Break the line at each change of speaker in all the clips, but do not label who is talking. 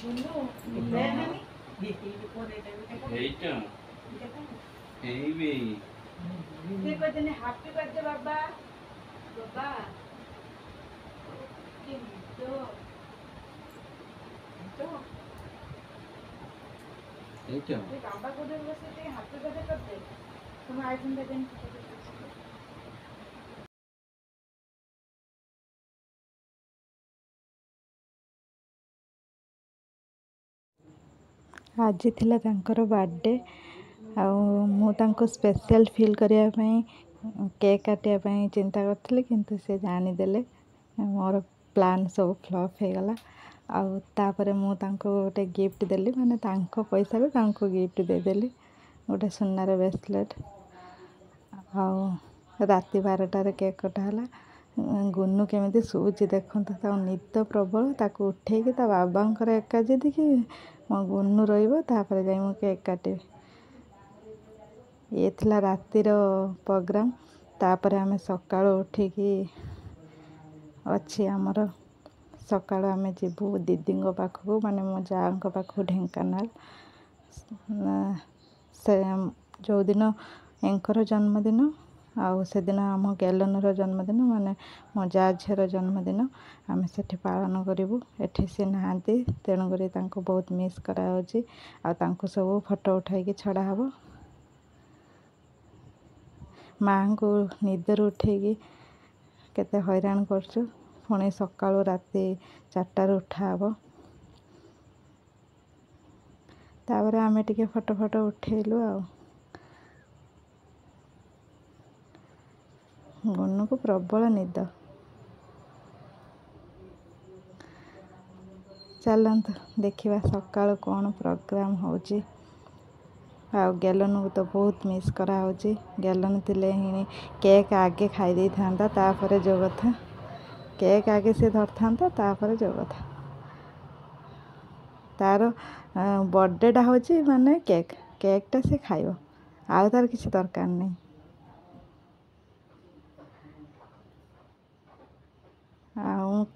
Happy birthday बाबा बाबा बाबा को happy birthday करते तुम आईफोन दे दें आज थिला तांकर बर्थडे स्पेशल फील करने केक काटिया चिंता करथिले किंतु से जानीदेले मोर प्लान सब फ्लॉप हो गला आउे मुझे गोटे गिफ्ट देली माने तांको पैसा रे तांको गिफ्ट देदेली गोटे सुनार ब्रेसलेट राति 12टार केक कटाला गुन्नू केमी शोची देखता निद प्रबल ताको उठेकी ता बाबांकर एका जिद कि मो गुन्नू रही मु केक काटे ये थिला रातिर प्रोग्राम तापर आमे सकाळ उठिकी अच्छी आमर सकाळ आमे जीवु दीदी पाखक माने मो जा पाखक ढेंकानाल से जो दिन एंकर जन्मदिन से दिन आम गैलनर जन्मदिन माने मो जा झीर जन्मदिन आमे सेठी पालन करूँ एठी से नहांती तेणुकरी तांको बहुत मिस कराउची तांको सब फोटो उठाई छड़ा हबो माँ को निदर उठेकी केते हैरान करछु पुणी सकाळु राति 4टार उठा हबो तापर आमे टिके फोटो फोटो उठेलु गुन्नू को प्रबल निद चलत देखा सकाळ कौन प्रोग्राम होची गैलन को तो बहुत मिस करा होची गैलन थिले ही केक आगे खाई दे थांता तापर जो कथा केक आगे से धर था तापर जो कथा तार बर्थडेटा होची माने केक केकटा से खाइबो आउ तार किसी दरकार नहीं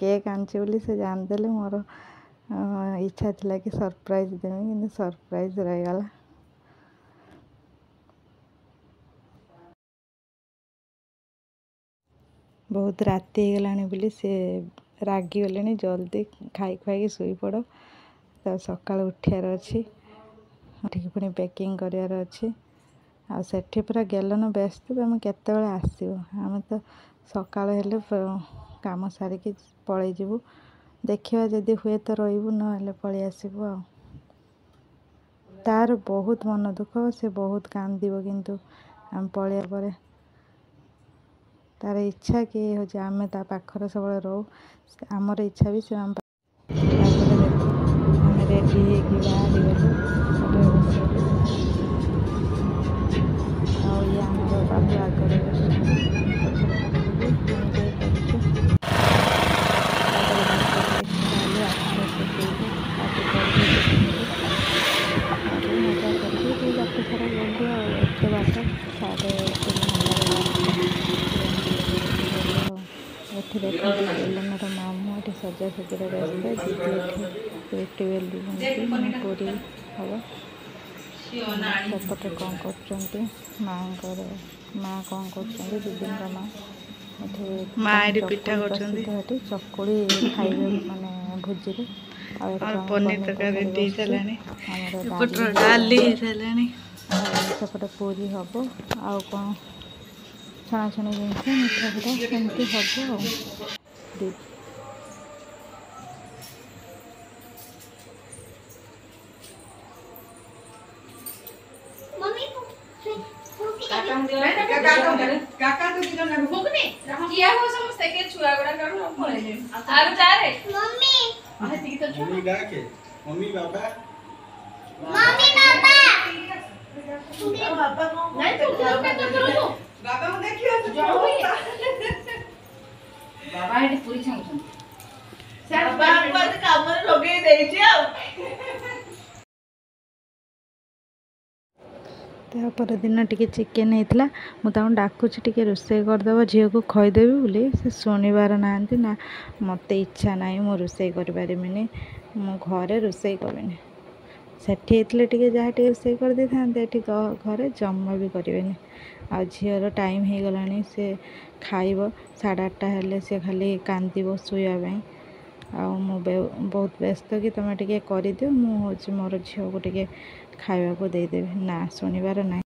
केक आनची बोली से जानदेले मोर इच्छा थिला कि सरप्राइज देमी किंतु सरप्राइज रही गला बहुत राति हो गलानी बोली से रागी गले जल्दी खाई खुआई शुई पड़ तो सकाळ उठार अच्छी उठिकी पुणी पैकिंग करार अच्छी आठी पूरा गैलन व्यस्त तुम केत आसो आम तो सकाळ हेले काम सारिकी पलि जीवु देखिए जदि हुए तो रही ना पलि आसबू तार बहुत मन दुख से बहुत कांदिब किंतु आम पलिया पर तार इच्छा कि हूँ आम ता पाखर सब रो आमर इच्छा भी से आम रेडी बाहरी गलु ये आमर बाबू आगे गैलनर मामू ये सजा सजर व्यस्त दीदी ट्यूबवेल पूरी हम सेपटे कौन कर माँ कौन कर दीदी माँ पिठा कर चकुड़ी खाइबे माने भोजी पनीर तरकारी सेपटे पूरी हम आउ कौन छणाछणी जिनस मिठा फिठा सेमती हम
मम्मी बाबा
पूरी छाऊँ काम लगे
तापर दिन टिके चिकेन होता मुझे डाकुची टिके रोसे करदेव झील को खईदेवी बोली से शुणिबार ना ना मत इच्छा ना मु रोसे कर
ମୁଁ ଘରେ ରୋଷେଇ କରିବିନି। ସେଠି ହେଇଥିଲେ ଟିକେ ଯାହା ଟିକେ ରୋଷେଇ କରିଦେଇଥାନ୍ତେ, ଏଠି ଘରେ ଜମା ବି କରିବେନି। ଆଉ ଝିଅର ଟାଇମ୍ ହେଇଗଲାଣି, ସେ ଖାଇବ 8:30 ହେଲେ ସେ ଖାଲି କାନ୍ଦିବ ଶୋଇବା ପାଇଁ। ଆଉ ମୁଁ ବହୁତ ବ୍ୟସ୍ତ କି ତୁମେ ଟିକେ କରିଦିଅ, ମୁଁ ମୋର ଝିଅକୁ ଟିକେ ଖାଇବାକୁ ଦେଇଦେବି। ନା, ଶୁଣିବାର ନାହିଁ।